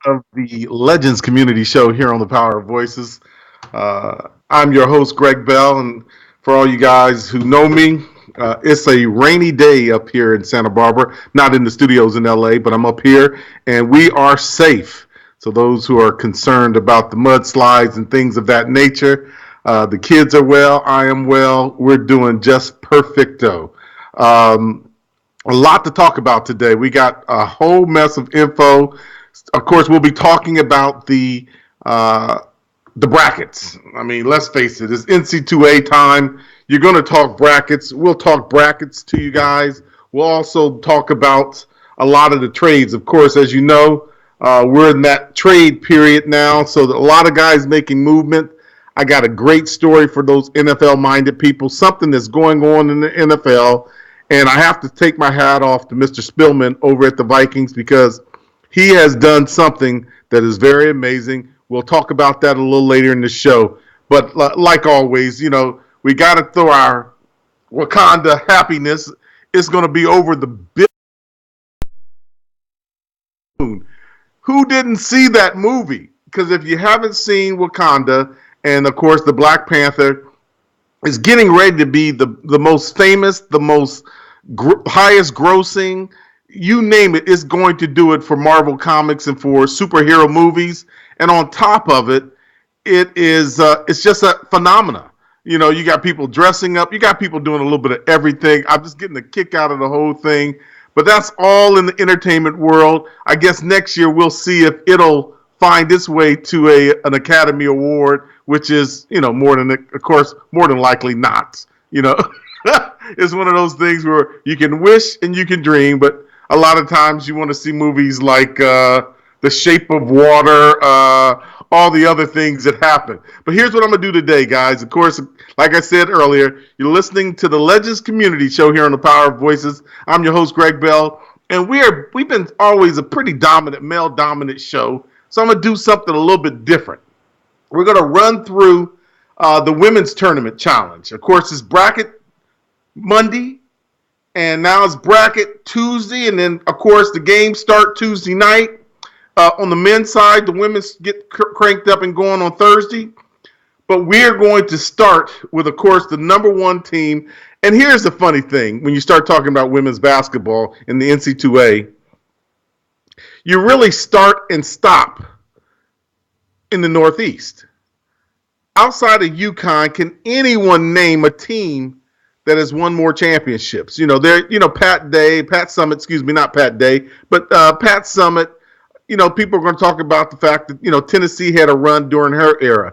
of the Legends Community Show here on the Power of Voices. I'm your host, Greg Bell, and for all you guys who know me, it's a rainy day up here in Santa Barbara, not in the studios in LA, but I'm up here, and we are safe. So those who are concerned about the mudslides and things of that nature, the kids are well, I am well, we're doing just perfecto. Um, a lot to talk about today. We got a whole mess of info. Of course, we'll be talking about uh, the brackets. I mean, let's face it, it's NC2A time. You're going to talk brackets. We'll talk brackets to you guys. We'll also talk about a lot of the trades. Of course, as you know, we're in that trade period now, so a lot of guys making movement. I got a great story for those NFL minded people, something that's going on in the NFL. And I have to take my hat off to Mr. Spillman over at the Vikings because he has done something that is very amazing. We'll talk about that a little later in the show. But like always, we got to throw our Wakanda happiness. It's going to be over the moon. Who didn't see that movie? Because if you haven't seen Wakanda, and of course the Black Panther is getting ready to be the most famous, the most highest grossing, you name it, it's going to do it for Marvel Comics and for superhero movies. And on top of it, it's just a phenomena. You got people dressing up, you got people doing a little bit of everything. I'm just getting a kick out of the whole thing. But that's all in the entertainment world. I guess next year we'll see if it'll find its way to an Academy Award, which is, more than, of course, more than likely not. It's one of those things where you can wish and you can dream, but a lot of times you want to see movies like The Shape of Water, all the other things that happen. But here's what I'm going to do today, guys. Of course, like I said earlier, you're listening to the Legends Community Show here on the Power of Voices. I'm your host, Greg Bell, and we've been always a pretty dominant, male-dominant show, so I'm going to do something a little bit different. We're going to run through the Women's Tournament Challenge. Of course, it's bracket Monday, and now it's bracket Tuesday, and then, of course, the games start Tuesday night. On the men's side, the women's get cranked up and going on Thursday. But we're going to start with, of course, the number one team. And here's the funny thing. When you start talking about women's basketball in the NC2A, you really start and stop in the Northeast. Outside of UConn, can anyone name a team that has won more championships? Pat Summitt, not Pat Day, but Pat Summitt. People are going to talk about the fact that, Tennessee had a run during her era.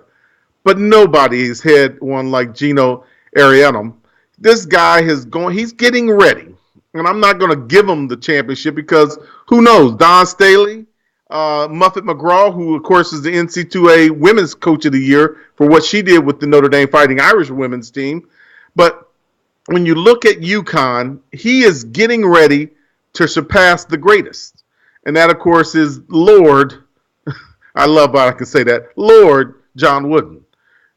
But nobody's had one like Geno Auriemma. This guy he's getting ready. And I'm not going to give him the championship because who knows? Don Staley, Muffet McGraw, who, of course, is the NC2A Women's Coach of the Year for what she did with the Notre Dame Fighting Irish women's team. But when you look at UConn, he is getting ready to surpass the greatest. And that, of course, is Lord, I love how I can say that, Lord John Wooden.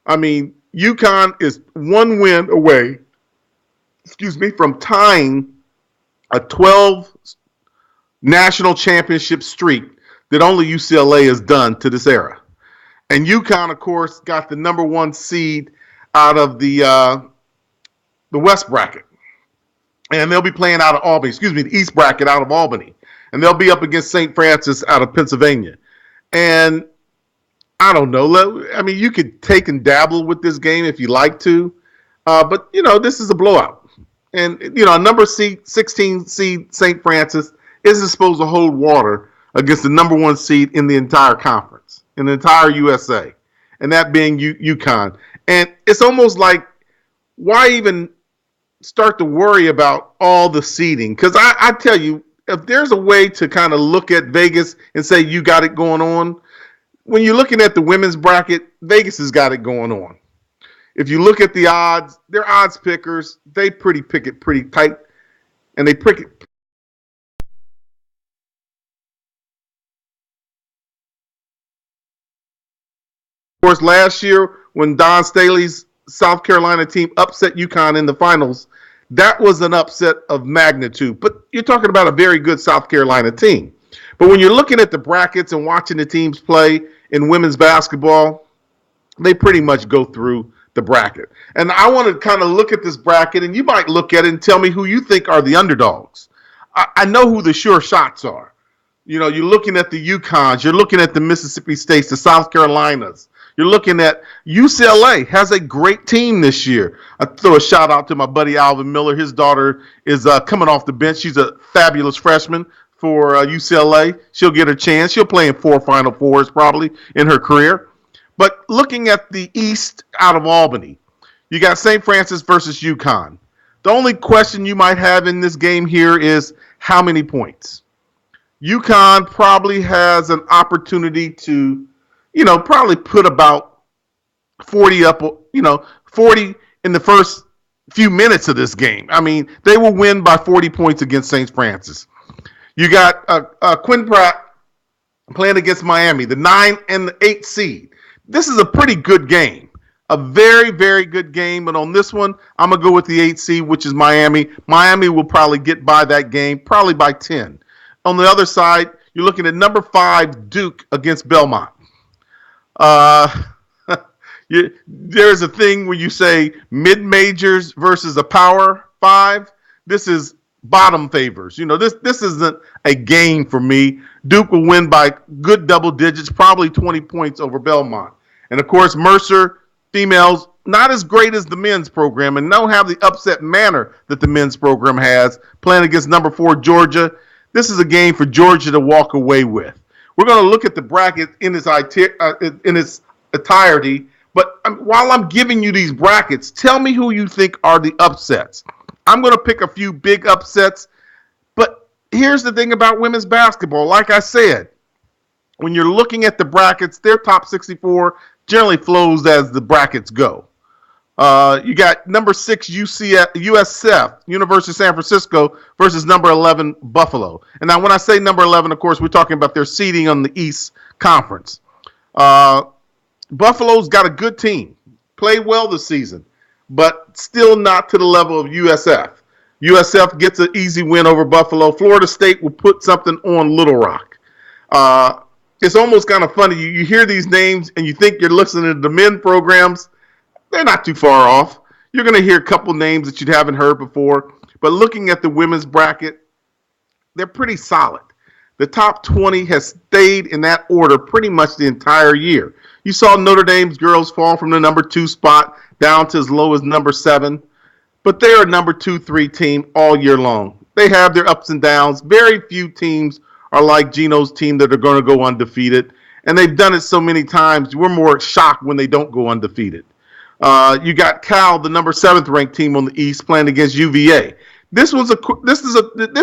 I mean, UConn is one win away, from tying a 12 national championship streak that only UCLA has done to this era. And UConn, of course, got the number one seed out of the West bracket. And they'll be playing out of Albany, the East bracket out of Albany. And they'll be up against St. Francis out of Pennsylvania. And I don't know. I mean, you could take and dabble with this game if you like to. But, this is a blowout. And, a number 16 seed St. Francis isn't supposed to hold water against the number one seed in the entire conference, in the entire USA. And that being UConn. And it's almost like, why even start to worry about all the seeding? Because I tell you, if there's a way to kind of look at Vegas and say you got it going on, when you're looking at the women's bracket, Vegas has got it going on. If you look at the odds, they're odds pickers. They pick it pretty tight, and they pick it. Of course, last year when Don Staley's South Carolina team upset UConn in the finals, that was an upset of magnitude. But you're talking about a very good South Carolina team. But when you're looking at the brackets and watching the teams play in women's basketball, they pretty much go through the bracket. And I want to kind of look at this bracket, and you might look at it and tell me who you think are the underdogs. I know who the sure shots are. You know, you're looking at the UConns, you're looking at the Mississippi States, the South Carolinas. You're looking at UCLA has a great team this year. I throw a shout out to my buddy Alvin Miller. His daughter is coming off the bench. She's a fabulous freshman for UCLA. She'll get a chance. She'll play in 4 Final Fours probably in her career. But looking at the East out of Albany, you got St. Francis versus UConn. The only question you might have in this game here is how many points? UConn probably has an opportunity to, probably put about 40 up, 40 in the first few minutes of this game. I mean, they will win by 40 points against St. Francis. You got Quinn Pratt playing against Miami, the 9 and the 8 seed. This is a pretty good game. A very, very good game. But on this one, I'm going to go with the 8 seed, which is Miami. Miami will probably get by that game, probably by 10. On the other side, you're looking at number 5, Duke against Belmont. There's a thing where you say mid-majors versus a power 5. This is bottom favors. This isn't a game for me. Duke will win by good double digits, probably 20 points over Belmont. And, of course, Mercer, females, not as great as the men's program and don't have the upset manner that the men's program has, playing against number 4, Georgia. This is a game for Georgia to walk away with. We're going to look at the bracket in its entirety, but while I'm giving you these brackets, tell me who you think are the upsets. I'm going to pick a few big upsets, but here's the thing about women's basketball. Like I said, when you're looking at the brackets, their top 64 generally flows as the brackets go. You got number 6 USF, University of San Francisco, versus number 11 Buffalo. And now when I say number 11, of course, we're talking about their seeding on the East Conference. Buffalo's got a good team, played well this season, but still not to the level of USF. USF gets an easy win over Buffalo. Florida State will put something on Little Rock. It's almost kind of funny. You hear these names and you think you're listening to the men programs. They're not too far off. You're going to hear a couple names that you haven't heard before. But looking at the women's bracket, they're pretty solid. The top 20 has stayed in that order pretty much the entire year. You saw Notre Dame's girls fall from the number 2 spot down to as low as number 7. But they're a number 2-3 team all year long. They have their ups and downs. Very few teams are like Gino's team that are going to go undefeated. And they've done it so many times, we're more shocked when they don't go undefeated. You got Cal, the number 7th ranked team on the East, playing against UVA. This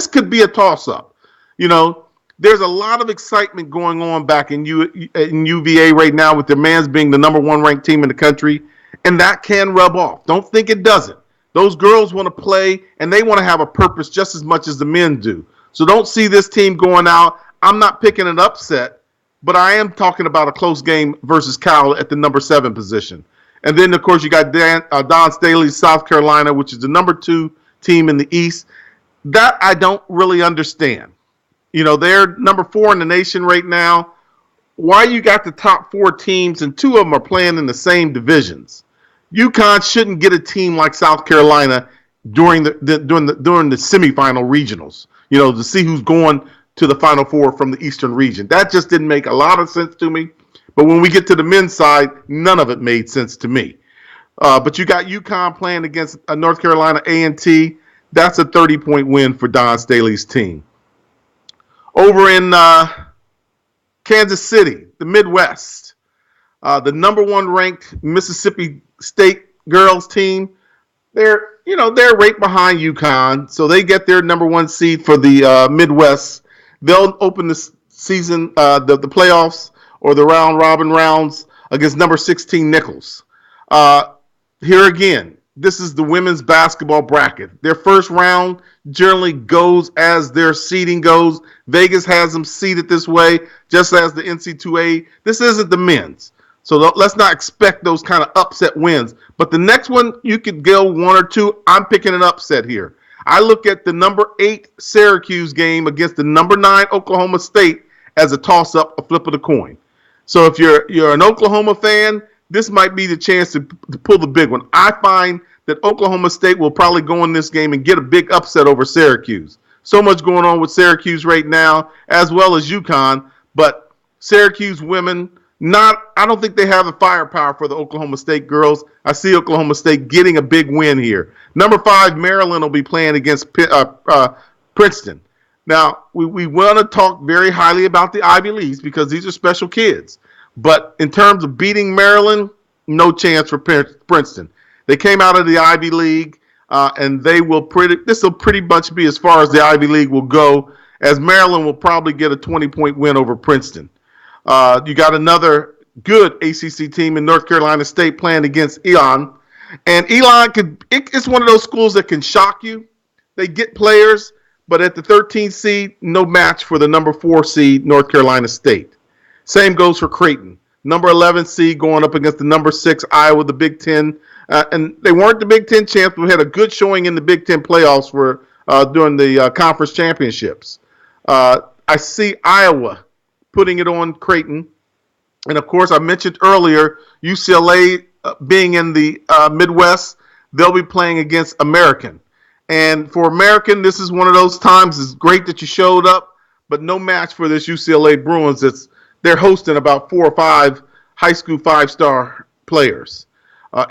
could be a toss-up. There's a lot of excitement going on back in UVA right now with their Mans being the number 1 ranked team in the country, and that can rub off. Don't think it doesn't. Those girls want to play, and they want to have a purpose just as much as the men do. So don't see this team going out. I'm not picking an upset, but I am talking about a close game versus Cal at the number 7 position. And then, of course, you got Don Staley's South Carolina, which is the number 2 team in the East. That I don't really understand. They're number 4 in the nation right now. Why you got the top 4 teams and 2 of them are playing in the same divisions? UConn shouldn't get a team like South Carolina during the semifinal regionals. To see who's going to the Final Four from the Eastern region. That just didn't make a lot of sense to me. But when we get to the men's side, none of it made sense to me. But you got UConn playing against North Carolina A&T. That's a 30-point win for Don Staley's team. Over in Kansas City, the Midwest, the number 1 ranked Mississippi State girls team, they're right behind UConn, so they get their number 1 seed for the Midwest. They'll open the season, the playoffs, or the round robin rounds against number 16 Nichols. Here again, this is the women's basketball bracket. Their first round generally goes as their seeding goes. Vegas has them seeded this way, just as the NC2A. This isn't the men's. So let's not expect those kind of upset wins. But the next one, you could go 1 or 2. I'm picking an upset here. I look at the number 8 Syracuse game against the number 9 Oklahoma State, as a toss-up, a flip of the coin. So if you're an Oklahoma fan, this might be the chance to pull the big one. I find that Oklahoma State will probably go in this game and get a big upset over Syracuse. So much going on with Syracuse right now, as well as UConn, but Syracuse women, I don't think they have the firepower for the Oklahoma State girls. I see Oklahoma State getting a big win here. Number 5, Maryland will be playing against Princeton. Now, we want to talk very highly about the Ivy Leagues because these are special kids. But in terms of beating Maryland, no chance for Princeton. They came out of the Ivy League, and this will pretty much be as far as the Ivy League will go, as Maryland will probably get a 20-point win over Princeton. You got another good ACC team in North Carolina State playing against Elon. And Elon it's one of those schools that can shock you. They get players, but at the 13th seed, no match for the number 4 seed, North Carolina State. Same goes for Creighton. Number 11 seed going up against the number 6 Iowa, the Big Ten. And they weren't the Big Ten champs, but had a good showing in the Big Ten playoffs during the conference championships. I see Iowa putting it on Creighton. And, of course, I mentioned earlier UCLA being in the Midwest. They'll be playing against American. And for American, this is one of those times. It's great that you showed up, but no match for this UCLA Bruins. They're hosting about 4 or 5 high school 5-star players.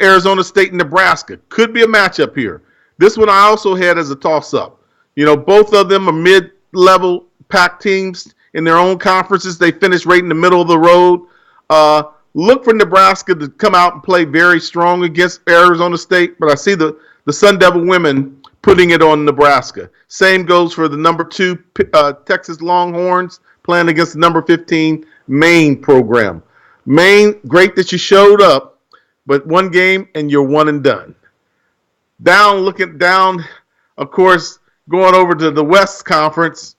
Arizona State and Nebraska could be a matchup here. This one I also had as a toss-up. Both of them are mid-level pack teams in their own conferences. They finished right in the middle of the road. Look for Nebraska to come out and play very strong against Arizona State, but I see the Sun Devil women putting it on Nebraska. Same goes for the number 2 Texas Longhorns playing against the number 15 Maine program. Maine, great that you showed up, but one game and you're one and done. Looking down, of course, going over to the West Conference,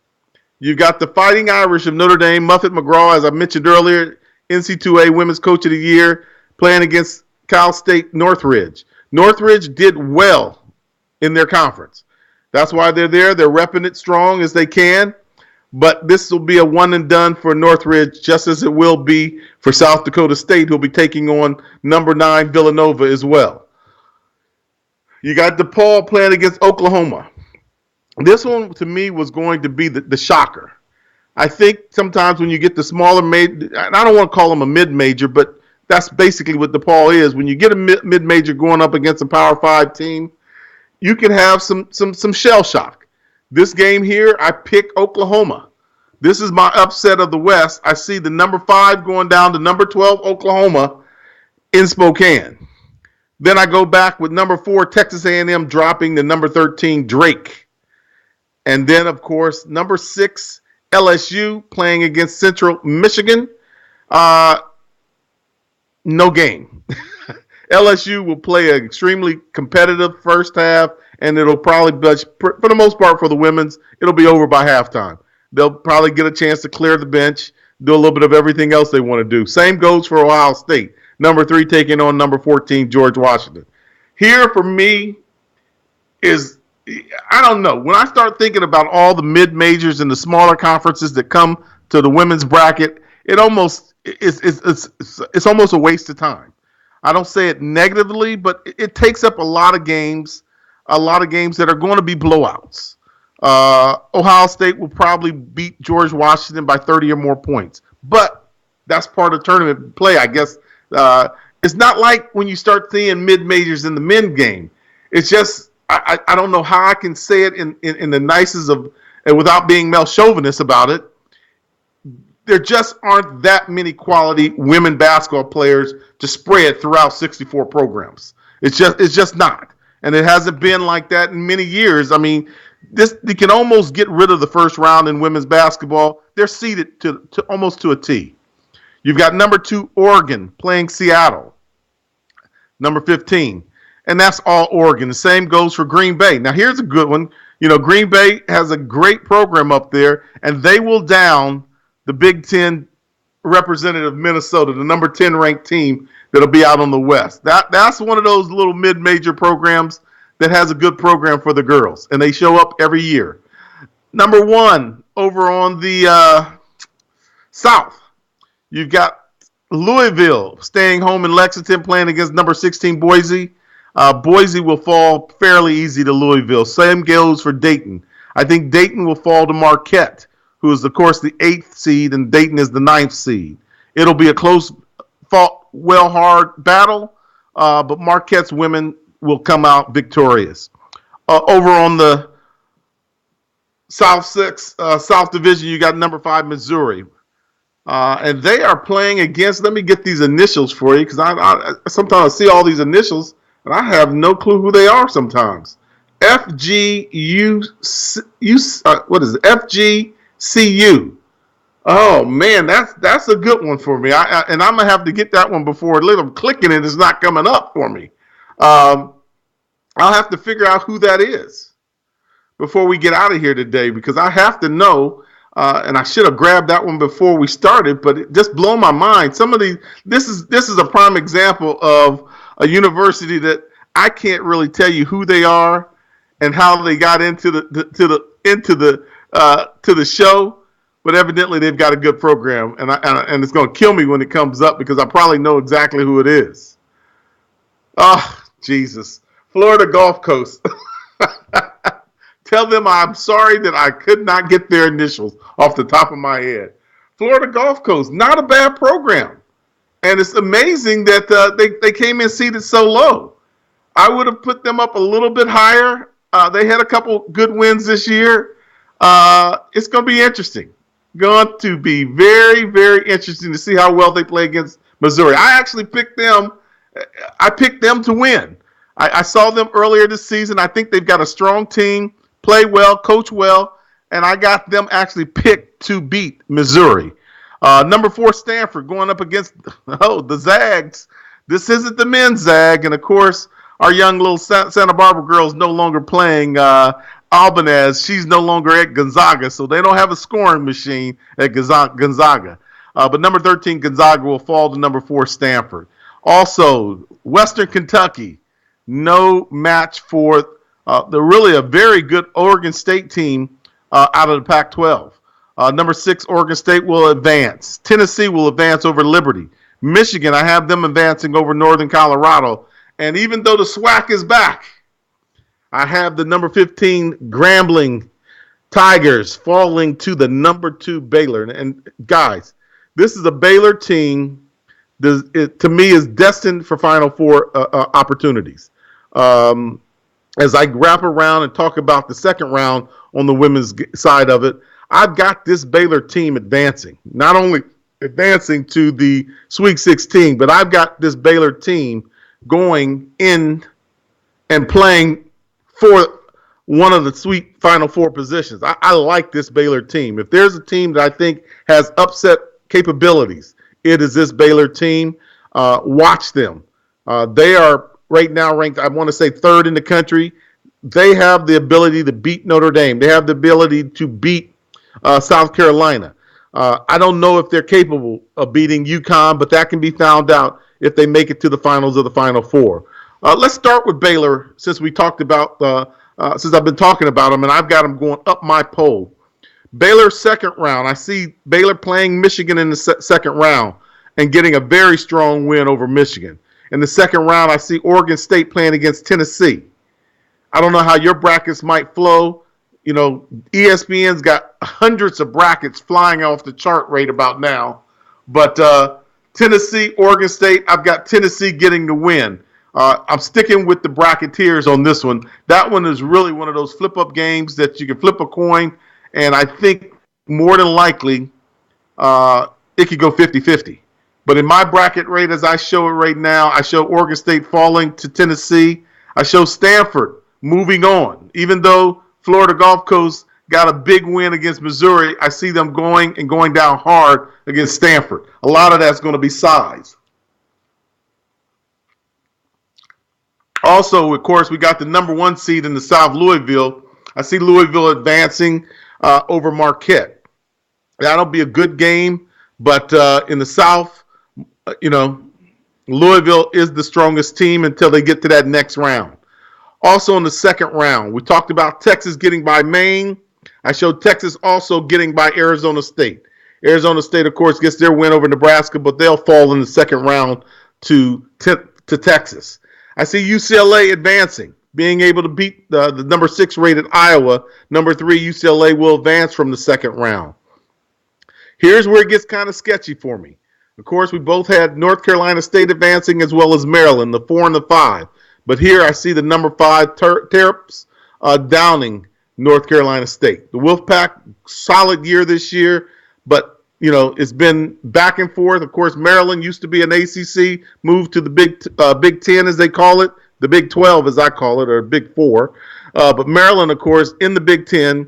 you got the Fighting Irish of Notre Dame, Muffet McGraw, as I mentioned earlier, NC2A Women's Coach of the Year, playing against Cal State Northridge. Northridge did well in their conference. That's why they're there. They're repping it strong as they can. But this will be a one and done for Northridge, just as it will be for South Dakota State, who'll be taking on number 9 Villanova as well. You got DePaul playing against Oklahoma. This one, to me, was going to be the shocker. I think sometimes when you get the smaller and I don't want to call them a mid-major, but that's basically what DePaul is. When you get a mid-major going up against a Power 5 team, you can have some shell shock. This game here, I pick Oklahoma. This is my upset of the West. I see the number 5 going down to number 12 Oklahoma in Spokane. Then I go back with number 4 Texas A&M dropping to number 13 Drake. And then, of course, number 6 LSU playing against Central Michigan. No game. LSU will play an extremely competitive first half, and it'll probably, for the most part for the women's, it'll be over by halftime. They'll probably get a chance to clear the bench, do a little bit of everything else they want to do. Same goes for Ohio State. Number 3 taking on number 14, George Washington. Here for me is, I don't know. When I start thinking about all the mid-majors and the smaller conferences that come to the women's bracket, it's almost a waste of time. I don't say it negatively, but it takes up a lot of games that are going to be blowouts. Ohio State will probably beat George Washington by 30 or more points, but that's part of tournament play, I guess. It's not like when you start seeing mid-majors in the men game. It's just, I don't know how I can say it in the nicest of, and without being male chauvinist about it. There just aren't that many quality women basketball players to spread throughout 64 programs. It's just not. And it hasn't been like that in many years. I mean, they can almost get rid of the first round in women's basketball. They're seeded to almost to a T. You've got number 2 Oregon playing Seattle, number 15. And that's all Oregon. The same goes for Green Bay. Now, here's a good one. Green Bay has a great program up there, and they will down the Big Ten representative Minnesota, the number 10 ranked team that'll be out on the West. That's one of those little mid-major programs that has a good program for the girls, and they show up every year. Number 1 over on the South, you've got Louisville staying home in Lexington playing against number 16 Boise. Boise will fall fairly easy to Louisville. Same goes for Dayton. I think Dayton will fall to Marquette, who is, of course, the 8th seed, and Dayton is the 9th seed. It'll be a close, fought, hard battle, but Marquette's women will come out victorious. Over on the South Division, you got number 5 Missouri. And they are playing against, let me get these initials for you, because I sometimes see all these initials, and I have no clue who they are sometimes. FGU, what is it? FGCU. Oh man, that's a good one for me. And I'm gonna have to get that one before I'm clicking it. It's not coming up for me. I'll have to figure out who that is before we get out of here today, because I have to know. And I should have grabbed that one before we started, but it just blew my mind. Some of these, this is a prime example of a university that I can't really tell you who they are and how they got into the show, but evidently they've got a good program, and it's going to kill me when it comes up because I probably know exactly who it is. Oh, Jesus. Florida Gulf Coast. Tell them I'm sorry that I could not get their initials off the top of my head. Florida Gulf Coast, not a bad program. And it's amazing that they came in seated so low. I would have put them up a little bit higher. They had a couple good wins this year. It's going to be interesting. Going to be very, very interesting to see how well they play against Missouri. I actually picked them. I picked them to win. I saw them earlier this season. I think they've got a strong team, play well, coach well, and I got them actually picked to beat Missouri. Number 4, Stanford, going up against the Zags. This isn't the men's Zag, and of course, our young little Santa Barbara girl is no longer playing Albanez. She's no longer at Gonzaga, so they don't have a scoring machine at Gonzaga. But number 13, Gonzaga, will fall to number 4, Stanford. Also, Western Kentucky, no match for really a very good Oregon State team out of the Pac-12. Number 6, Oregon State will advance. Tennessee will advance over Liberty. Michigan, I have them advancing over Northern Colorado. And even though the SWAC is back, I have the number 15 Grambling Tigers falling to the number 2 Baylor. And guys, this is a Baylor team that to me is destined for Final Four opportunities. As I wrap around and talk about the second round on the women's side of it, I've got this Baylor team advancing. Not only advancing to the Sweet 16, but I've got this Baylor team going in and playing for one of the Sweet Final Four positions. I like this Baylor team. If there's a team that I think has upset capabilities, it is this Baylor team. Watch them. They are right now ranked, I want to say, 3rd in the country. They have the ability to beat Notre Dame. They have the ability to beat South Carolina. I don't know if they're capable of beating UConn, but that can be found out if they make it to the finals of the Final Four. Let's start with Baylor, since we talked about, since I've been talking about them, and I've got them going up my poll. Baylor second round. I see Baylor playing Michigan in the second round and getting a very strong win over Michigan. In the second round, I see Oregon State playing against Tennessee. I don't know how your brackets might flow. You know, ESPN's got hundreds of brackets flying off the chart right about now. But Tennessee, Oregon State, I've got Tennessee getting the win. I'm sticking with the Bracketeers on this one. That one is really one of those flip-up games that you can flip a coin, and I think more than likely it could go 50-50. But in my bracket rate, as I show it right now, I show Oregon State falling to Tennessee. I show Stanford moving on. Even though Florida Gulf Coast got a big win against Missouri, I see them going down hard against Stanford. A lot of that's going to be size. Also, of course, we got the number 1 seed in the South, Louisville. I see Louisville advancing over Marquette. That'll be a good game, but in the South, you know, Louisville is the strongest team until they get to that next round. Also in the second round, we talked about Texas getting by Maine. I showed Texas also getting by Arizona State. Arizona State, of course, gets their win over Nebraska, but they'll fall in the second round to Texas. I see UCLA advancing, being able to beat the number 6 rated Iowa. Number 3, UCLA will advance from the second round. Here's where it gets kind of sketchy for me. Of course, we both had North Carolina State advancing as well as Maryland, the 4 and the 5. But here I see the number 5 Terps downing North Carolina State. The Wolfpack, solid year this year, but it's been back and forth. Of course, Maryland used to be an ACC, moved to the Big 10 as they call it, the Big 12 as I call it, or Big 4. But Maryland, of course, in the Big 10,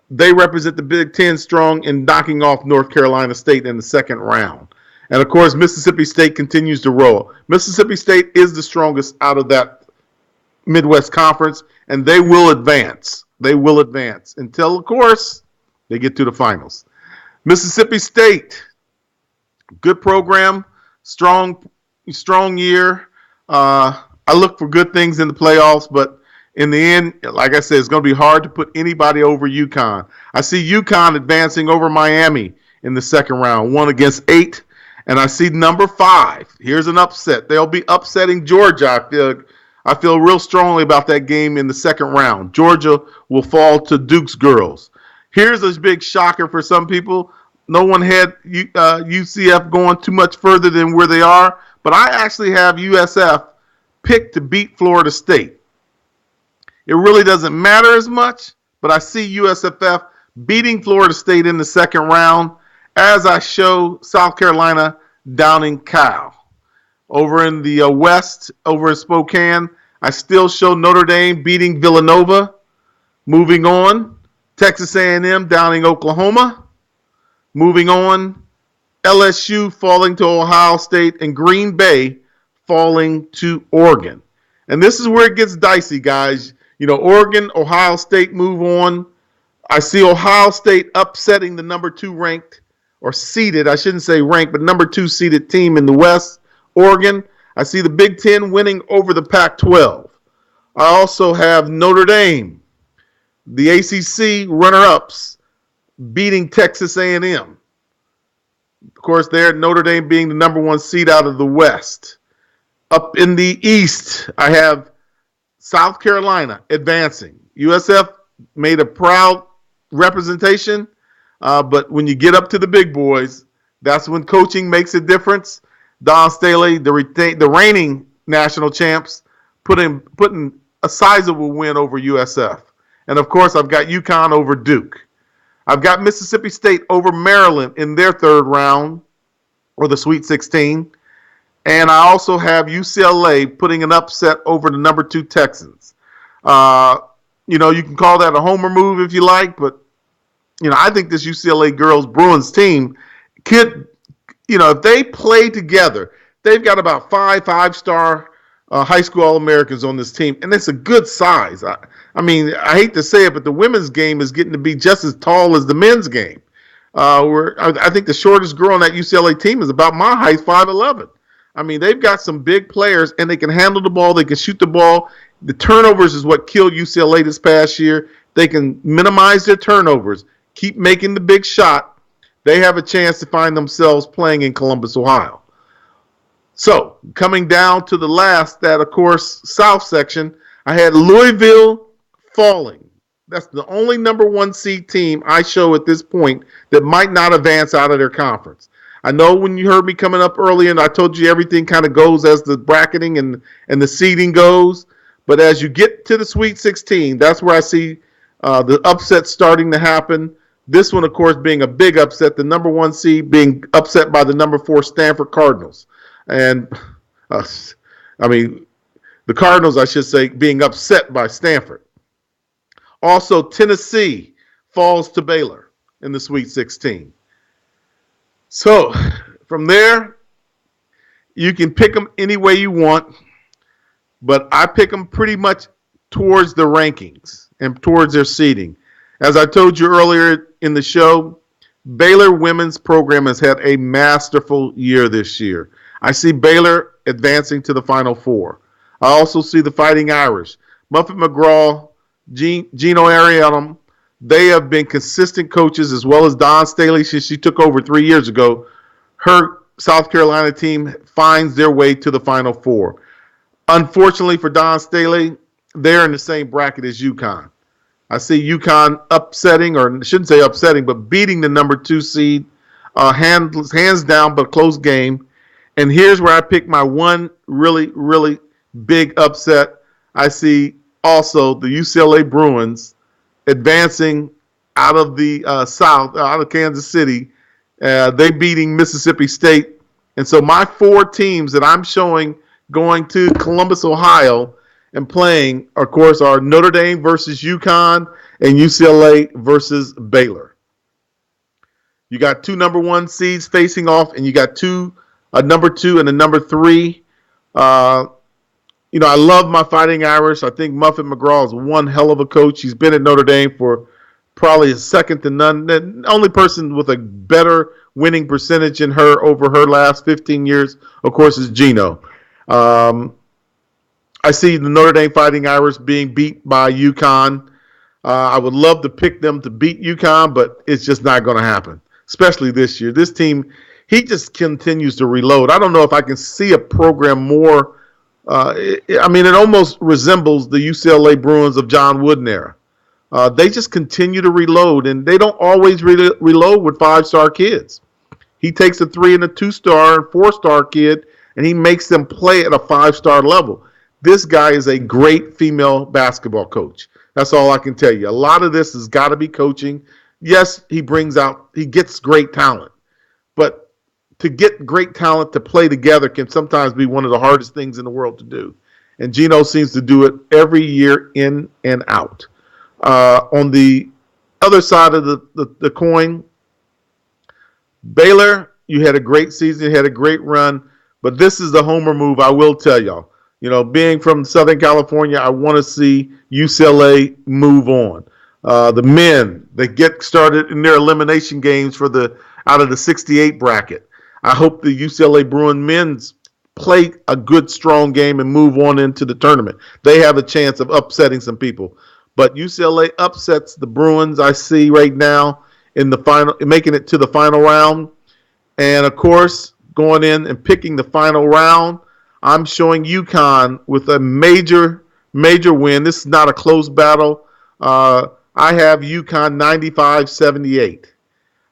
they represent the Big 10 strong in knocking off North Carolina State in the second round. And, of course, Mississippi State continues to roll. Mississippi State is the strongest out of that Midwest Conference, and they will advance. They will advance until, of course, they get to the finals. Mississippi State, good program, strong year. I look for good things in the playoffs, but in the end, like I said, it's going to be hard to put anybody over UConn. I see UConn advancing over Miami in the second round, 1 against 8. And I see number 5. Here's an upset. They'll be upsetting Georgia. I feel real strongly about that game in the second round. Georgia will fall to Duke's girls. Here's a big shocker for some people. No one had UCF going too much further than where they are, but I actually have USF picked to beat Florida State. It really doesn't matter as much, but I see USFF beating Florida State in the second round as I show South Carolina downing Cal. Over in the West, over in Spokane, I still show Notre Dame beating Villanova. Moving on, Texas A&M downing Oklahoma. Moving on, LSU falling to Ohio State and Green Bay falling to Oregon. And this is where it gets dicey, guys. Oregon, Ohio State move on. I see Ohio State upsetting the number 2 ranked or seeded, I shouldn't say ranked, but number 2 seeded team in the West, Oregon. I see the Big 10 winning over the Pac-12. I also have Notre Dame, the ACC runner-ups, beating Texas A&M. Of course, there Notre Dame being the number 1 seed out of the West. Up in the East, I have South Carolina advancing. USF made a proud representation, but when you get up to the big boys, that's when coaching makes a difference. Don Staley, the reigning national champs, putting a sizable win over USF. And, of course, I've got UConn over Duke. I've got Mississippi State over Maryland in their third round, or the Sweet 16. And I also have UCLA putting an upset over the number 2 Texans. You can call that a homer move if you like, but, I think this UCLA girls Bruins team could, if they play together, they've got about 5 five-star high school All-Americans on this team, and it's a good size. I hate to say it, but the women's game is getting to be just as tall as the men's game. I think the shortest girl on that UCLA team is about my height, 5'11". They've got some big players, and they can handle the ball. They can shoot the ball. The turnovers is what killed UCLA this past year. They can minimize their turnovers, keep making the big shot. They have a chance to find themselves playing in Columbus, Ohio. So, coming down to the last, that, of course, South section, I had Louisville falling. That's the only number 1 seed team I show at this point that might not advance out of their conference. I know when you heard me coming up early and I told you everything kind of goes as the bracketing and the seeding goes. But as you get to the Sweet 16, that's where I see the upset starting to happen. This one, of course, being a big upset, the number 1 seed being upset by the number 4 Stanford Cardinals. And, the Cardinals, I should say, being upset by Stanford. Also, Tennessee falls to Baylor in the Sweet 16. So, from there, you can pick them any way you want, but I pick them pretty much towards the rankings and towards their seeding. As I told you earlier in the show, Baylor women's program has had a masterful year this year. I see Baylor advancing to the Final Four. I also see the Fighting Irish, Muffet McGraw, Gino Arianum, They have been consistent coaches, as well as Dawn Staley since she took over 3 years ago. Her South Carolina team finds their way to the Final Four. Unfortunately for Dawn Staley, they're in the same bracket as UConn. I see UConn upsetting, or I shouldn't say upsetting, but beating the number 2 seed, hands down, but close game. And here's where I pick my one really, really big upset. I see also the UCLA Bruins advancing out of the South, out of Kansas City. They beating Mississippi State. And so my 4 teams that I'm showing going to Columbus, Ohio, and playing, of course, are Notre Dame versus UConn and UCLA versus Baylor. You got 2 number 1 seeds facing off, and you got a number 2 and a number 3. I love my Fighting Irish. I think Muffet McGraw is one hell of a coach. He's been at Notre Dame for probably a second to none. The only person with a better winning percentage in her over her last 15 years, of course, is Gino. I see the Notre Dame Fighting Irish being beat by UConn. I would love to pick them to beat UConn, but it's just not going to happen, especially this year. This team, he just continues to reload. I don't know if I can see a program more. It almost resembles the UCLA Bruins of John Wooden era. They just continue to reload, and they don't always reload with 5-star kids. He takes a 3 and a 2-star and 4-star kid, and he makes them play at a 5-star level. This guy is a great female basketball coach. That's all I can tell you. A lot of this has got to be coaching. Yes, he gets great talent, but to get great talent to play together can sometimes be one of the hardest things in the world to do. And Gino seems to do it every year in and out. On the other side of the coin, Baylor, you had a great season, you had a great run, but this is the homer move, I will tell y'all. Being from Southern California, I want to see UCLA move on. The men, they get started in their elimination games out of the 68 bracket. I hope the UCLA Bruin men's play a good, strong game and move on into the tournament. They have a chance of upsetting some people. But UCLA upsets the Bruins, I see right now, in the final, making it to the final round. And, of course, going in and picking the final round, I'm showing UConn with a major, major win. This is not a close battle. I have UConn 95-78.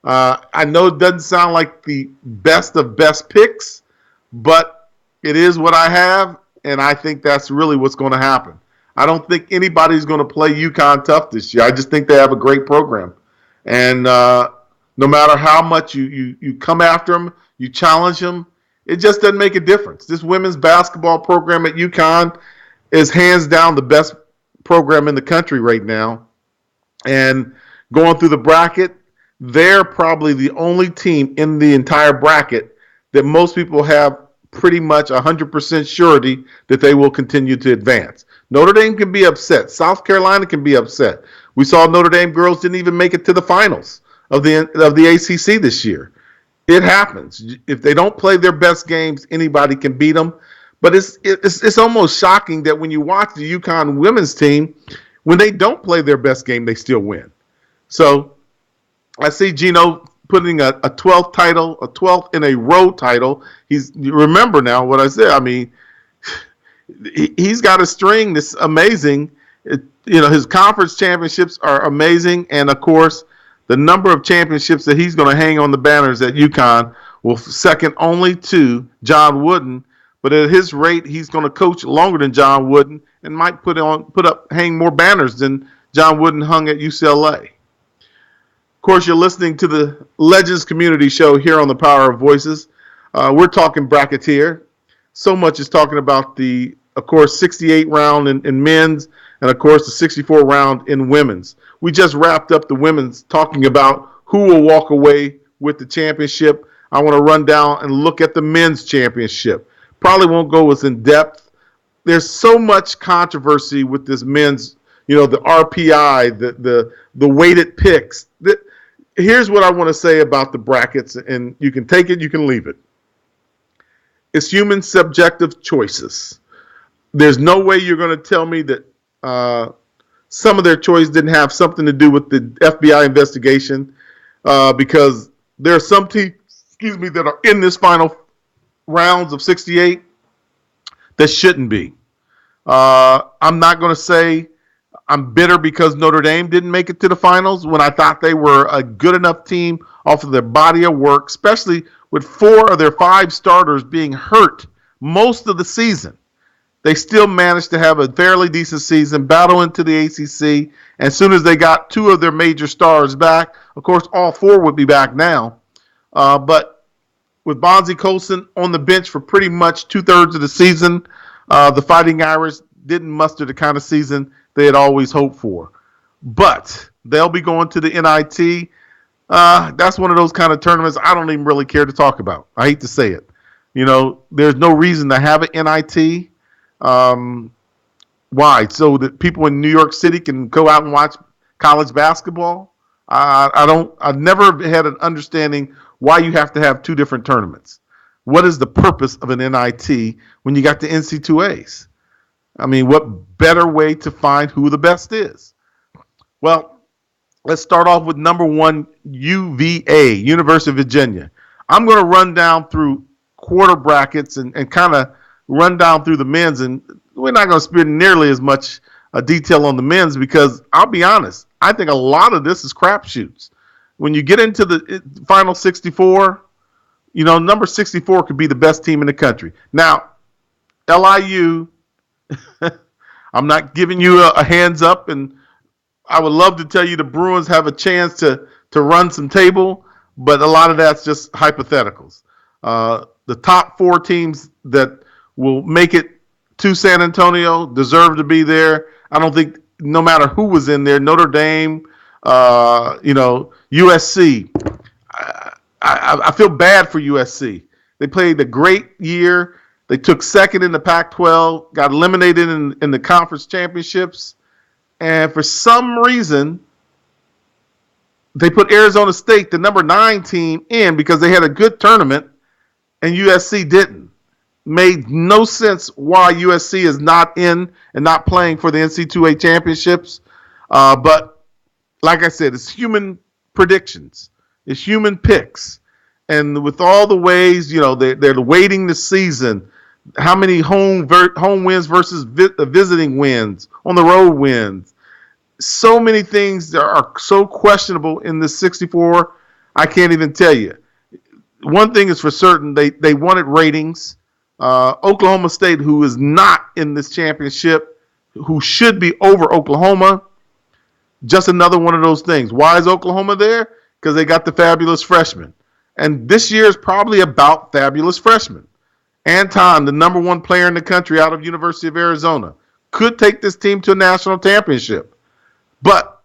I know it doesn't sound like the best of best picks, but it is what I have, and I think that's really what's going to happen. I don't think anybody's going to play UConn tough this year. I just think they have a great program. And no matter how much you come after them, you challenge them, it just doesn't make a difference. This women's basketball program at UConn is hands down the best program in the country right now. And going through the bracket, they're probably the only team in the entire bracket that most people have pretty much 100% surety that they will continue to advance. Notre Dame can be upset. South Carolina can be upset. We saw Notre Dame girls didn't even make it to the finals of the ACC this year. It happens. If they don't play their best games, anybody can beat them. But it's almost shocking that when you watch the UConn women's team, when they don't play their best game, they still win. So I see Gino putting a 12th title, a 12th in a row title. You remember now what I said. I mean, he's got a string that's amazing. His conference championships are amazing. And, of course, the number of championships that he's going to hang on the banners at UConn will second only to John Wooden. But at his rate, he's going to coach longer than John Wooden and might hang more banners than John Wooden hung at UCLA. Of course, you're listening to the Legends Community Show here on the Power of Voices. We're talking bracketeer. So much is talking about the, of course, 68 round in men's and, of course, the 64 round in women's. We just wrapped up the women's talking about who will walk away with the championship. I want to run down and look at the men's championship. Probably won't go as in depth. There's so much controversy with this men's, the RPI, the weighted picks. Here's what I want to say about the brackets, and you can take it, you can leave it. It's human subjective choices. There's no way you're going to tell me that some of their choice didn't have something to do with the FBI investigation, because there are some teams, that are in this final rounds of 68 that shouldn't be. I'm not going to say I'm bitter because Notre Dame didn't make it to the finals when I thought they were a good enough team off of their body of work, especially with 4 of their 5 starters being hurt most of the season. They still managed to have a fairly decent season, battle into the ACC. And as soon as they got 2 of their major stars back, of course, all 4 would be back now. But with Bonzie Colson on the bench for pretty much 2/3 of the season, the Fighting Irish didn't muster the kind of season they had always hoped for. But they'll be going to the NIT. That's one of those kind of tournaments I don't even really care to talk about. I hate to say it. There's no reason to have an NIT. Why? So that people in New York City can go out and watch college basketball? I've never had an understanding why you have to have 2 different tournaments. What is the purpose of an NIT when you got the NC2As? I mean, what better way to find who the best is? Well, let's start off with number 1, UVA, University of Virginia. I'm going to run down through quarter brackets and kind of run down through the men's, and we're not going to spend nearly as much detail on the men's because I'll be honest, I think a lot of this is crapshoots. When you get into the final 64, number 64 could be the best team in the country. Now, LIU, I'm not giving you a hands up, and I would love to tell you the Bruins have a chance to run some table, but a lot of that's just hypotheticals. The top 4 teams that will make it to San Antonio deserve to be there. I don't think no matter who was in there, Notre Dame, USC. I feel bad for USC. They played a great year. They took second in the Pac-12, got eliminated in the conference championships, and for some reason, they put Arizona State, the number 9 team, in because they had a good tournament, and USC didn't. Made no sense why USC is not in and not playing for the NC2A championships. But like I said, it's human predictions. It's human picks. And with all the ways, they're waiting the season. How many home wins versus visiting wins, on the road wins. So many things that are so questionable in this 64, I can't even tell you. One thing is for certain, they wanted ratings. Oklahoma State, who is not in this championship, who should be over Oklahoma, just another one of those things. Why is Oklahoma there? Because they got the fabulous freshmen. And this year is probably about fabulous freshmen. Anton, the number 1 player in the country out of University of Arizona, could take this team to a national championship. But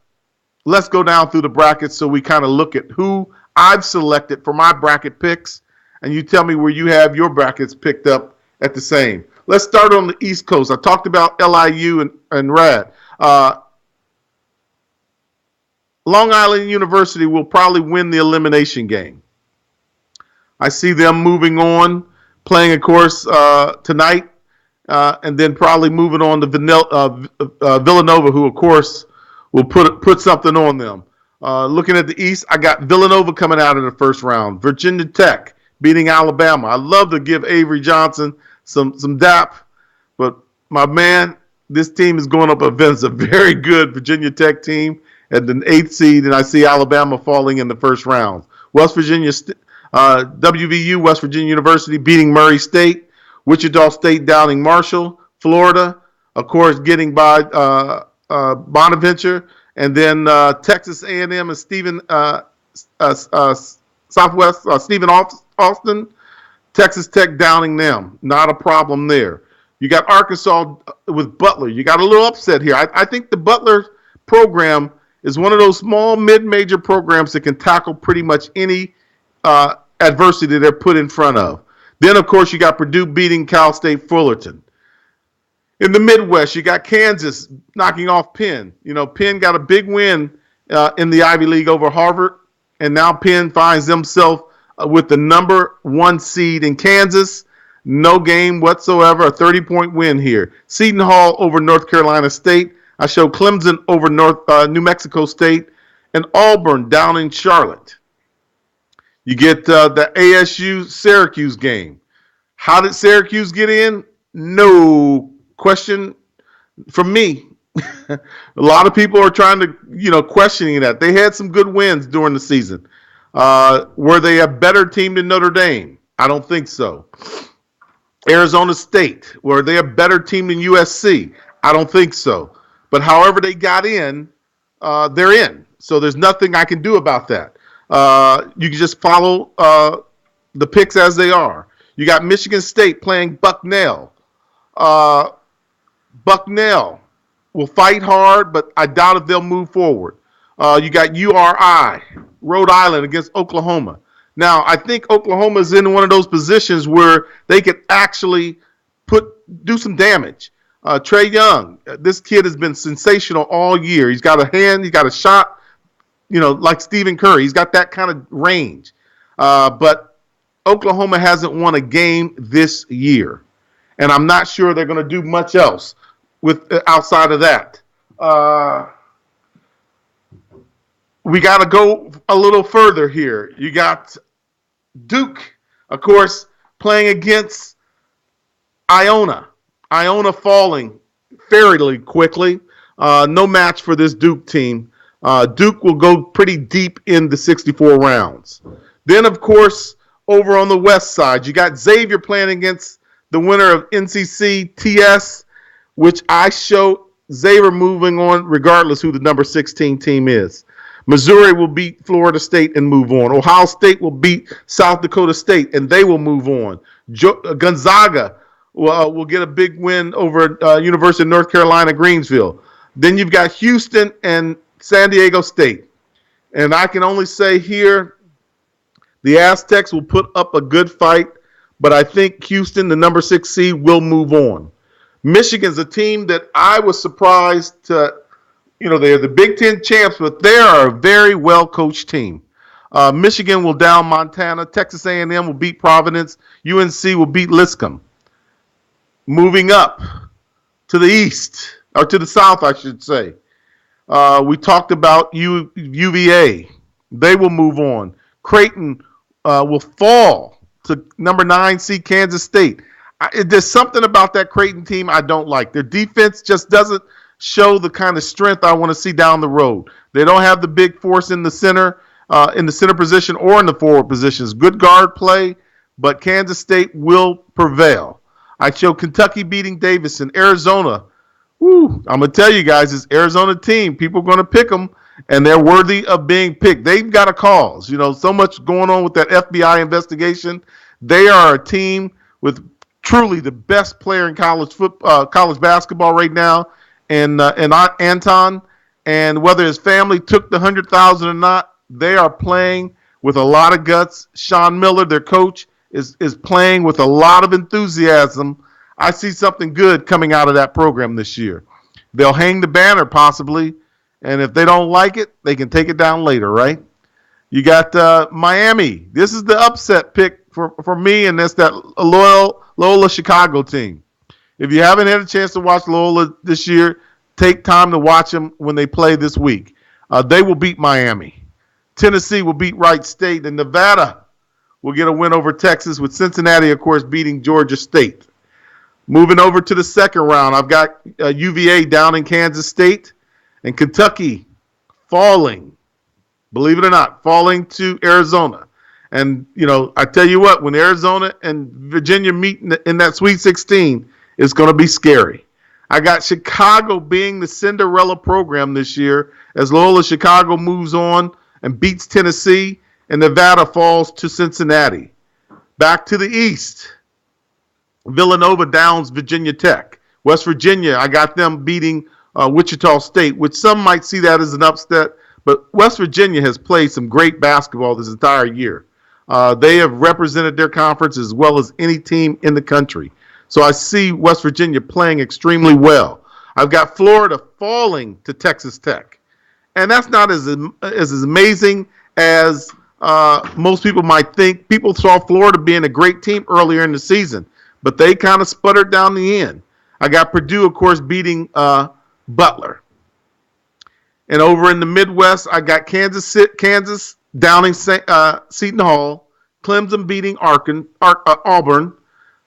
let's go down through the brackets so we kind of look at who I've selected for my bracket picks, and you tell me where you have your brackets picked up at the same. Let's start on the East Coast. I talked about LIU and RAD. Long Island University will probably win the elimination game. I see them moving on, playing, of course, tonight, and then probably moving on to Villanova, who, of course, will put something on them. Looking at the East, I got Villanova coming out in the first round. Virginia Tech beating Alabama. I love to give Avery Johnson some dap, but my man, this team is going up against a very good Virginia Tech team at the 8th seed, and I see Alabama falling in the first round. West Virginia, WVU, West Virginia University beating Murray State. Wichita State downing Marshall. Florida, of course, getting by Bonaventure. And then Texas A&M and Stephen Austin, Texas Tech downing them. Not a problem there. You got Arkansas with Butler. You got a little upset here. I think the Butler program is one of those small mid-major programs that can tackle pretty much any adversity they're put in front of. Then, of course, you got Purdue beating Cal State Fullerton. In the Midwest, you got Kansas knocking off Penn. Penn got a big win in the Ivy League over Harvard, and now Penn finds themselves with the number 1 seed in Kansas. No game whatsoever, a 30-point win here. Seton Hall over North Carolina State. I show Clemson over New Mexico State and Auburn down in Charlotte. You get the ASU Syracuse game. How did Syracuse get in? No question from me. A lot of people are trying to, questioning that. They had some good wins during the season. Were they a better team than Notre Dame? I don't think so. Arizona State, were they a better team than USC? I don't think so. But however they got in, they're in. So there's nothing I can do about that. You can just follow the picks as they are. You got Michigan State playing Bucknell. Bucknell will fight hard, but I doubt if they'll move forward. You got URI, Rhode Island against Oklahoma. Now, I think Oklahoma is in one of those positions where they could actually do some damage. Trae Young, this kid has been sensational all year. He's got a hand, he's got a shot, like Stephen Curry. He's got that kind of range. But Oklahoma hasn't won a game this year. And I'm not sure they're going to do much else outside of that. We got to go a little further here. You got Duke, of course, playing against Iona. Iona falling fairly quickly. No match for this Duke team. Duke will go pretty deep in the 64 rounds. Then, of course, over on the west side, you got Xavier playing against the winner of NCC TS, which I show Xavier moving on regardless who the number 16 team is. Missouri will beat Florida State and move on. Ohio State will beat South Dakota State and they will move on. Gonzaga will get a big win over University of North Carolina, Greensville. Then you've got Houston and San Diego State. And I can only say here, the Aztecs will put up a good fight, but I think Houston, the number 6 seed, will move on. Michigan's a team that I was surprised to, they're the Big Ten champs, but they are a very well-coached team. Michigan will down Montana. Texas A&M will beat Providence. UNC will beat Lipscomb. Moving up to the east, or to the south, I should say. We talked about UVA. They will move on. Creighton will fall to number 9 seed Kansas State. There's something about that Creighton team I don't like. Their defense just doesn't show the kind of strength I want to see down the road. They don't have the big force in the center position or in the forward positions. Good guard play, but Kansas State will prevail. I show Kentucky beating Davidson. Arizona, I'm going to tell you guys, this Arizona team, people are going to pick them, and they're worthy of being picked. They've got a cause. So much going on with that FBI investigation. They are a team with truly the best player in college basketball right now, and Anton. And whether his family took the $100,000 or not, they are playing with a lot of guts. Sean Miller, their coach, is playing with a lot of enthusiasm. I see something good coming out of that program this year. They'll hang the banner possibly, and if they don't like it, they can take it down later, right? You got Miami. This is the upset pick for me, and that's that Loyola Chicago team. If you haven't had a chance to watch Loyola this year, take time to watch them when they play this week. They will beat Miami. Tennessee will beat Wright State, and Nevada will get a win over Texas, with Cincinnati, of course, beating Georgia State. Moving over to the second round, I've got UVA down in Kansas State, and Kentucky falling, believe it or not, falling to Arizona. And, I tell you what, when Arizona and Virginia meet in that Sweet 16, it's going to be scary. I got Chicago being the Cinderella program this year as Loyola Chicago moves on and beats Tennessee, and Nevada falls to Cincinnati. Back to the east, Villanova downs Virginia Tech. West Virginia, I got them beating Wichita State, which some might see that as an upset, but West Virginia has played some great basketball this entire year. They have represented their conference as well as any team in the country. So I see West Virginia playing extremely well. I've got Florida falling to Texas Tech. And that's not as amazing as most people might think. People saw Florida being a great team earlier in the season, but they kind of sputtered down the end. I got Purdue, of course, beating Butler. And over in the Midwest, I got Kansas downing Seton Hall, Clemson beating Auburn.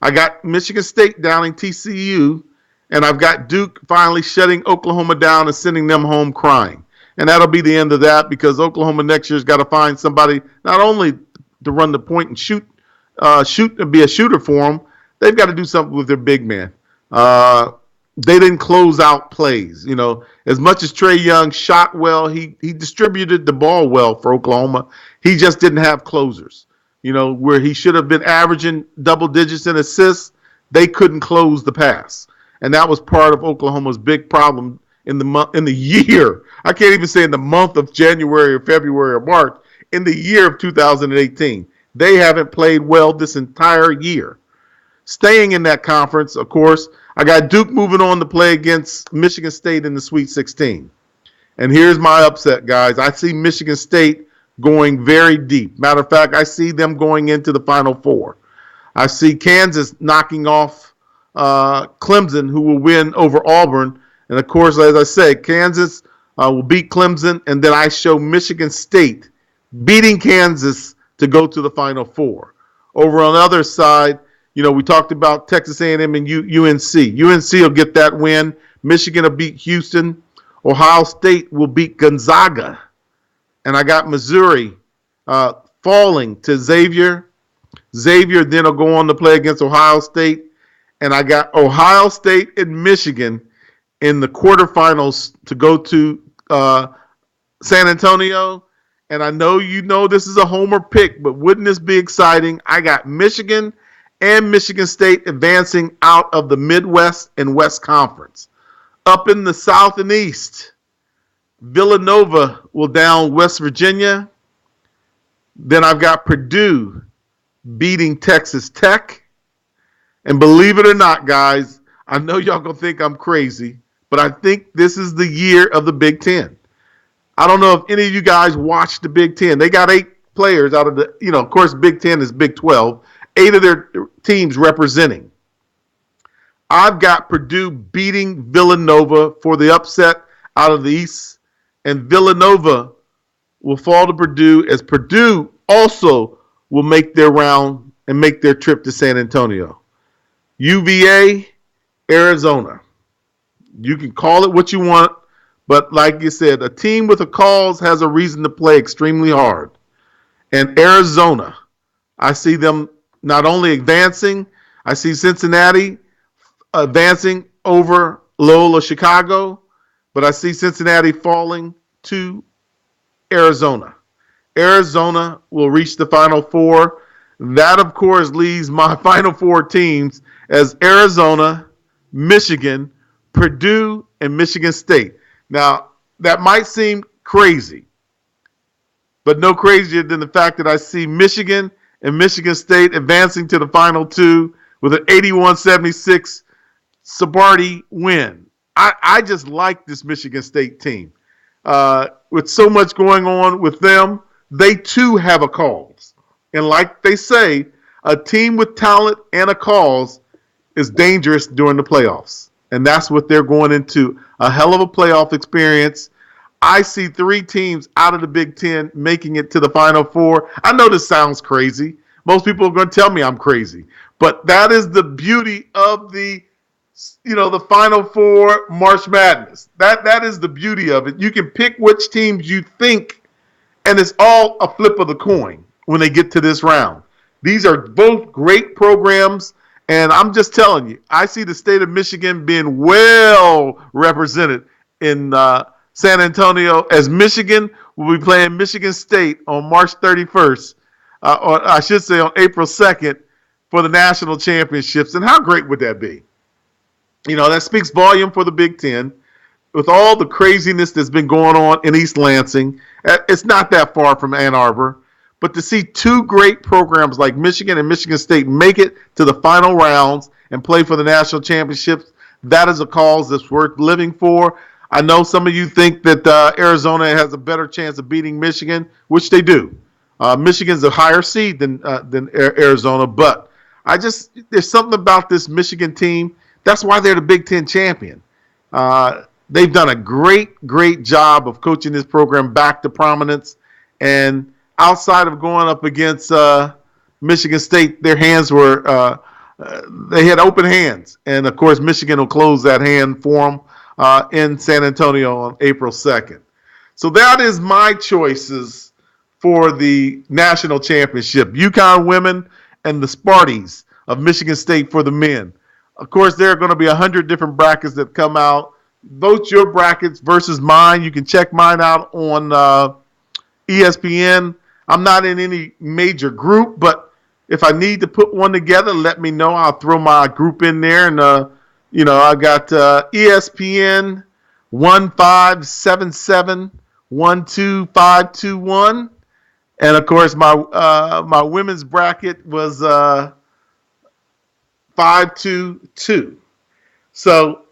I got Michigan State downing TCU, and I've got Duke finally shutting Oklahoma down and sending them home crying. And that'll be the end of that because Oklahoma next year's got to find somebody not only to run the point and shoot and be a shooter for them, they've got to do something with their big man. They didn't close out plays. You know, as much as Trae Young shot well, he distributed the ball well for Oklahoma. He just didn't have closers. You know, where he should have been averaging double digits in assists, they couldn't close the pass. And that was part of Oklahoma's big problem in the year. I can't even say in the month of January or February or March, in the year of 2018. They haven't played well this entire year. Staying in that conference, of course, I got Duke moving on to play against Michigan State in the Sweet 16. And here's my upset, guys. I see Michigan State going very deep. Matter of fact, I see them going into the Final Four. I see Kansas knocking off Clemson, who will win over Auburn. And, of course, as I said, Kansas will beat Clemson, and then I show Michigan State beating Kansas to go to the Final Four. Over on the other side, you know, we talked about Texas A&M and UNC. UNC will get that win. Michigan will beat Houston. Ohio State will beat Gonzaga. And I got Missouri falling to Xavier. Xavier then will go on to play against Ohio State. And I got Ohio State and Michigan in the quarterfinals to go to San Antonio. And I know you know this is a homer pick, but wouldn't this be exciting? I got Michigan and Michigan State advancing out of the Midwest and West Conference. Up in the South and East, Villanova will down West Virginia. Then I've got Purdue beating Texas Tech. And believe it or not, guys, I know y'all going to think I'm crazy, but I think this is the year of the Big Ten. I don't know if any of you guys watched the Big Ten. They got 8 players out of the, you know, of course, Big Ten is Big 12. 8 of their teams representing. I've got Purdue beating Villanova for the upset out of the East. And Villanova will fall to Purdue as Purdue also will make their round and make their trip to San Antonio. UVA, Arizona. You can call it what you want, but like you said, a team with a cause has a reason to play extremely hard. And Arizona, I see them not only advancing, I see Cincinnati advancing over Loyola Chicago, but I see Cincinnati falling to Arizona. Arizona will reach the Final Four. That, of course, leaves my Final Four teams as Arizona, Michigan, Purdue, and Michigan State. Now, that might seem crazy, but no crazier than the fact that I see Michigan and Michigan State advancing to the Final Two with an 81-76 Sabardi win. I just like this Michigan State team. With so much going on with them, they too have a cause. And like they say, a team with talent and a cause is dangerous during the playoffs. And that's what they're going into, a hell of a playoff experience. I see 3 teams out of the Big Ten making it to the Final Four. I know this sounds crazy. Most people are going to tell me I'm crazy. But that is the beauty of the Final Four March Madness. That is the beauty of it. You can pick which teams you think, and it's all a flip of the coin when they get to this round. These are both great programs, and I'm just telling you, I see the state of Michigan being well represented in San Antonio, as Michigan will be playing Michigan State on March 31st, or I should say on April 2nd, for the national championships. And how great would that be? You know, that speaks volume for the Big Ten. With all the craziness that's been going on in East Lansing, it's not that far from Ann Arbor. But to see 2 great programs like Michigan and Michigan State make it to the final rounds and play for the national championships, that is a cause that's worth living for. I know some of you think that Arizona has a better chance of beating Michigan, which they do. Michigan's a higher seed than Arizona, but there's something about this Michigan team. That's why they're the Big Ten champion. They've done a great job of coaching this program back to prominence. And outside of going up against Michigan State, their hands were they had open hands. And of course, Michigan will close that hand for them in San Antonio on April 2nd. So that is my choices for the national championship. UConn women and the Sparties of Michigan State for the men. Of course, there are going to be 100 different brackets that come out. Vote your brackets versus mine. You can check mine out on ESPN. I'm not in any major group, but if I need to put one together, let me know. I'll throw my group in there. And, I got ESPN 157712521. And, of course, my women's bracket was 522. So,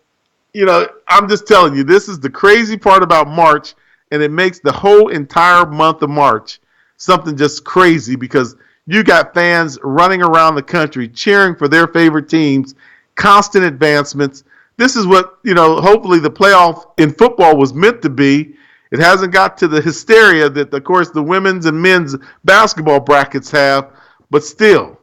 I'm just telling you, this is the crazy part about March, and it makes the whole entire month of March something just crazy because you got fans running around the country cheering for their favorite teams, constant advancements. This is what, hopefully the playoff in football was meant to be. It hasn't got to the hysteria that, of course, the women's and men's basketball brackets have, but still,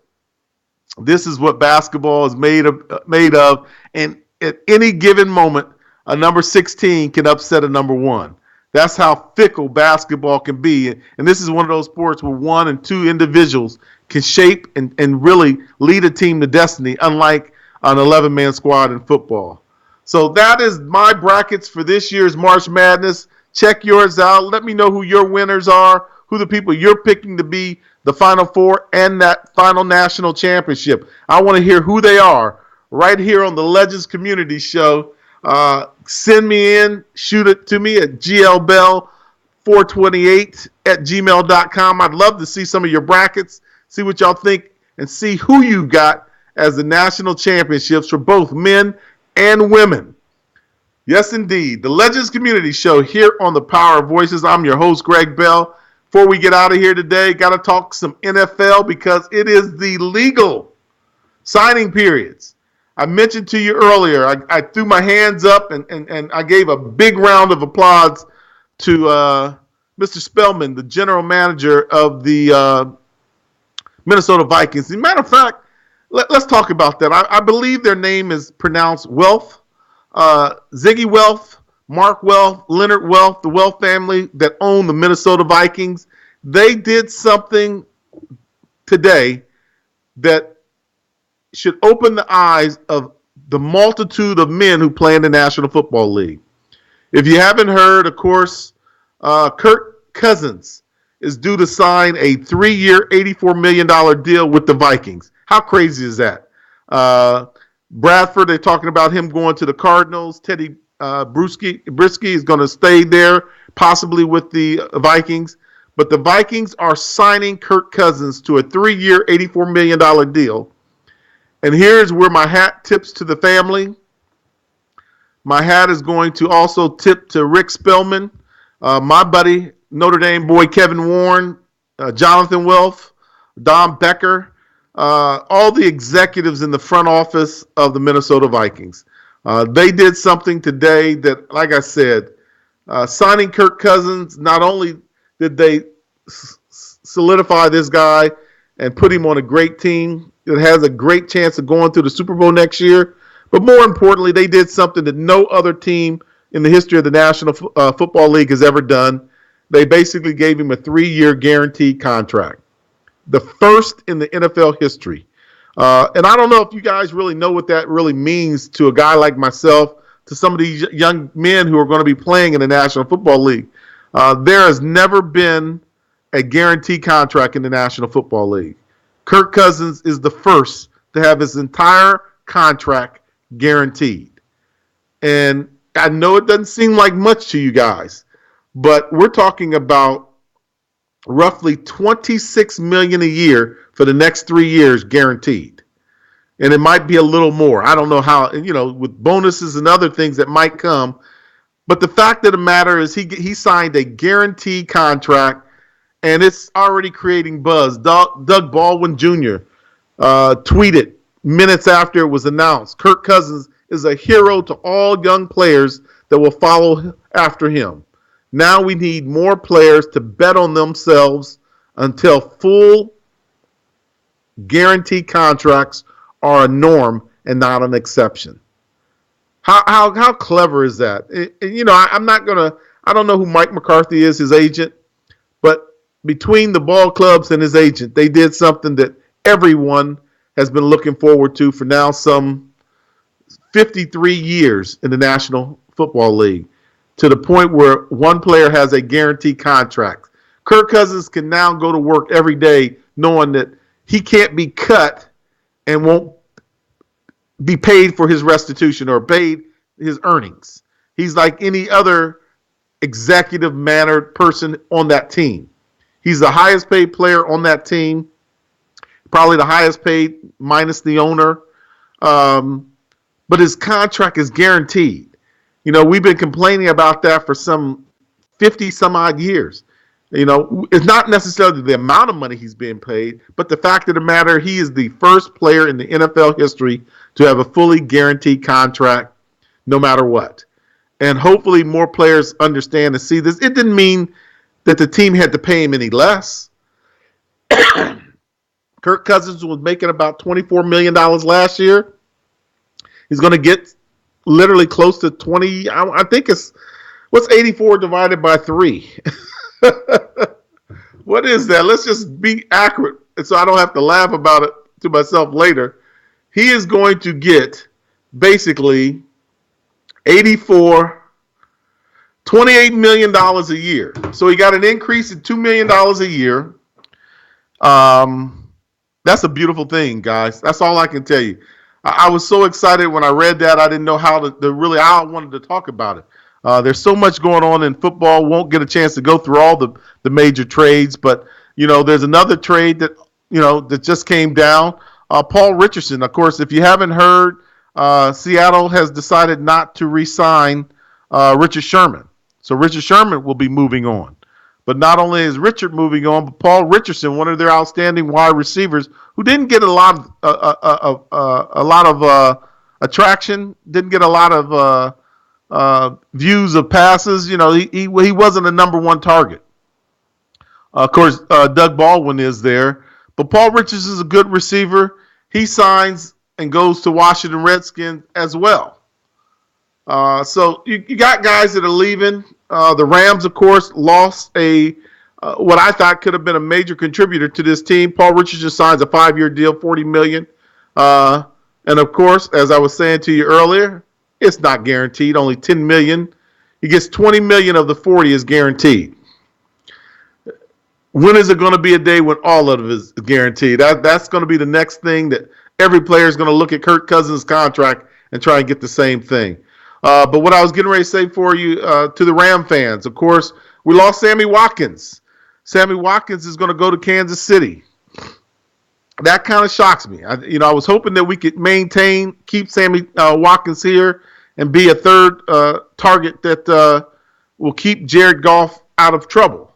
this is what basketball is made of, and at any given moment, a number 16 can upset a number 1. That's how fickle basketball can be. And this is one of those sports where 1 and 2 individuals can shape and really lead a team to destiny, unlike an 11-man squad in football. So that is my brackets for this year's March Madness. Check yours out. Let me know who your winners are, who the people you're picking to be the Final Four and that final national championship. I want to hear who they are right here on the Legends Community Show. Send me in, shoot it to me at glbell428@gmail.com. I'd love to see some of your brackets, see what y'all think, and see who you got as the national championships for both men and women. Yes, indeed. The Legends Community Show here on the Power of Voices. I'm your host, Greg Bell. Before we get out of here today, got to talk some NFL because it is the legal signing periods. I mentioned to you earlier, I threw my hands up and I gave a big round of applause to Mr. Spellman, the general manager of the Minnesota Vikings. As a matter of fact, let's talk about that. I believe their name is pronounced Welf. Ziggy Welf, Mark Welf, Leonard Welf, the Welf family that own the Minnesota Vikings. They did something today that should open the eyes of the multitude of men who play in the National Football League. If you haven't heard, of course, Kirk Cousins is due to sign a 3-year, $84 million deal with the Vikings. How crazy is that? Bradford, they're talking about him going to the Cardinals. Teddy Brisky is going to stay there, possibly with the Vikings. But the Vikings are signing Kirk Cousins to a 3-year, $84 million deal. And here's where my hat tips to the family. My hat is going to also tip to Rick Spellman, my buddy, Notre Dame boy Kevin Warren, Jonathan Welf, Don Becker, all the executives in the front office of the Minnesota Vikings. They did something today that, like I said, signing Kirk Cousins, not only did they solidify this guy and put him on a great team that has a great chance of going to the Super Bowl next year, but more importantly, they did something that no other team in the history of the National Football League has ever done. They basically gave him a 3-year guaranteed contract, the first in the NFL history. And I don't know if you guys really know what that really means to a guy like myself, to some of these young men who are going to be playing in the National Football League. There has never been a guaranteed contract in the National Football League. Kirk Cousins is the first to have his entire contract guaranteed. And I know it doesn't seem like much to you guys, but we're talking about roughly $26 million a year for the next 3 years guaranteed. And it might be a little more. I don't know how, with bonuses and other things that might come. But the fact of the matter is he signed a guaranteed contract, and it's already creating buzz. Doug Baldwin Jr. Tweeted minutes after it was announced, Kirk Cousins is a hero to all young players that will follow after him. Now we need more players to bet on themselves until full guaranteed contracts are a norm and not an exception. How clever is that? I don't know who Mike McCarthy is, his agent, but between the ball clubs and his agent, they did something that everyone has been looking forward to for now some 53 years in the National Football League, to the point where one player has a guaranteed contract. Kirk Cousins can now go to work every day knowing that he can't be cut and won't be paid for his restitution or paid his earnings. He's like any other executive mannered person on that team. He's the highest paid player on that team, probably the highest paid minus the owner. But his contract is guaranteed. We've been complaining about that for some 50 some odd years. It's not necessarily the amount of money he's being paid, but the fact of the matter, he is the first player in the NFL history to have a fully guaranteed contract no matter what. And hopefully more players understand and see this. It didn't mean that the team had to pay him any less. Kirk Cousins was making about $24 million last year. He's going to get literally close to 20. I think what's 84 divided by 3? What is that? Let's just be accurate so I don't have to laugh about it to myself later. He is going to get basically $28 million a year. So he got an increase in $2 million a year. That's a beautiful thing, guys. That's all I can tell you. I was so excited when I read that. I didn't know how I wanted to talk about it. There's so much going on in football. Won't get a chance to go through all the major trades, but there's another trade that just came down. Paul Richardson, of course, if you haven't heard, Seattle has decided not to re-sign Richard Sherman. So Richard Sherman will be moving on. But not only is Richard moving on, but Paul Richardson, one of their outstanding wide receivers, who didn't get a lot of attraction, didn't get a lot of views of passes. He wasn't a number one target. Of course, Doug Baldwin is there, but Paul Richardson is a good receiver. He signs and goes to Washington Redskins as well. So you got guys that are leaving. The Rams, of course, lost what I thought could have been a major contributor to this team. Paul Richardson signs a 5-year deal, $40 million. And of course, as I was saying to you earlier, it's not guaranteed, only $10 million. He gets $20 million of the 40 is guaranteed. When is it going to be a day when all of it is guaranteed? That's going to be the next thing that every player is going to look at Kirk Cousins' contract and try and get the same thing. But what I was getting ready to say for you, to the Ram fans, of course, we lost Sammy Watkins. Sammy Watkins is going to go to Kansas City. That kind of shocks me. I was hoping that we could keep Sammy Watkins here and be a third target that will keep Jared Goff out of trouble.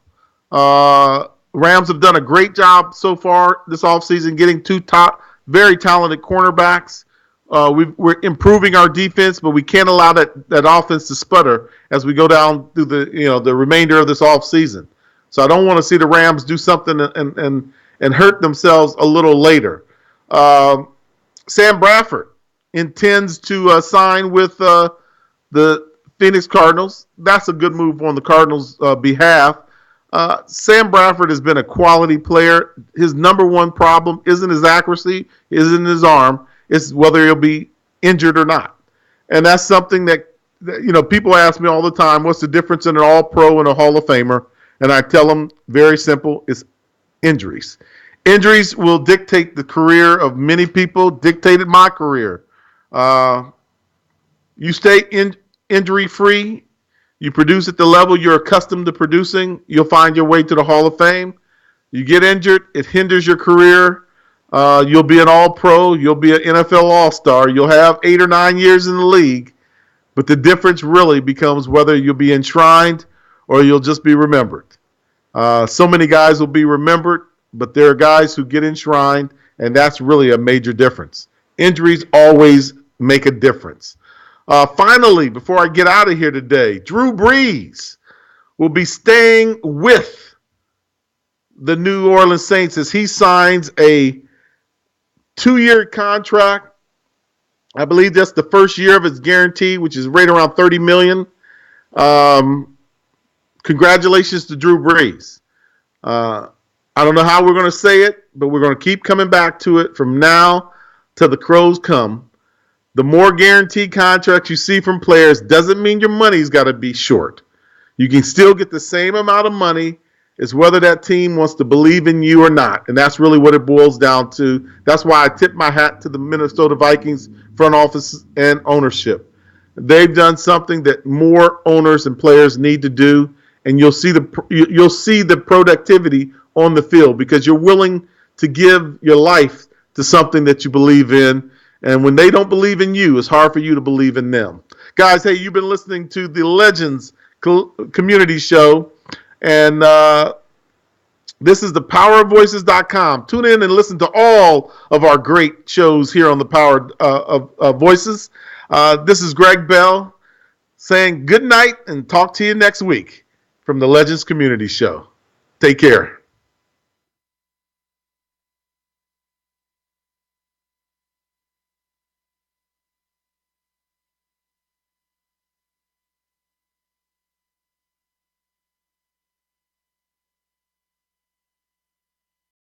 Rams have done a great job so far this offseason getting two top, very talented cornerbacks. We're improving our defense, but we can't allow that offense to sputter as we go down through the remainder of this offseason. So I don't want to see the Rams do something and hurt themselves a little later. Sam Bradford intends to sign with the Phoenix Cardinals. That's a good move on the Cardinals' behalf. Sam Bradford has been a quality player. His number one problem isn't his accuracy, isn't his arm. It's whether he'll be injured or not. And that's something that people ask me all the time, what's the difference in an All-Pro and a Hall of Famer? And I tell them, very simple, it's injuries. Injuries will dictate the career of many people, dictated my career. You stay injury-free, you produce at the level you're accustomed to producing, you'll find your way to the Hall of Fame. You get injured, it hinders your career. You'll be an All-Pro. You'll be an NFL All-Star. You'll have 8 or 9 years in the league. But the difference really becomes whether you'll be enshrined or you'll just be remembered. So many guys will be remembered, but there are guys who get enshrined, and that's really a major difference. Injuries always make a difference. Finally, before I get out of here today, Drew Brees will be staying with the New Orleans Saints as he signs a 2-year contract. I believe that's the first year of his guarantee, which is right around $30 million. Congratulations to Drew Brees. I don't know how we're going to say it, but we're going to keep coming back to it from now till the crows come. The more guaranteed contracts you see from players doesn't mean your money's got to be short. You can still get the same amount of money. It's whether that team wants to believe in you or not. And that's really what it boils down to. That's why I tip my hat to the Minnesota Vikings front office and ownership. They've done something that more owners and players need to do, and you'll see the productivity on the field because you're willing to give your life to something that you believe in. And when they don't believe in you, it's hard for you to believe in them. Guys, hey, you've been listening to the Legends Community Show. And this is the powerofvoices.com. Tune in and listen to all of our great shows here on the Power of Voices. This is Greg Bell saying good night and talk to you next week from the Legends Community Show. Take care.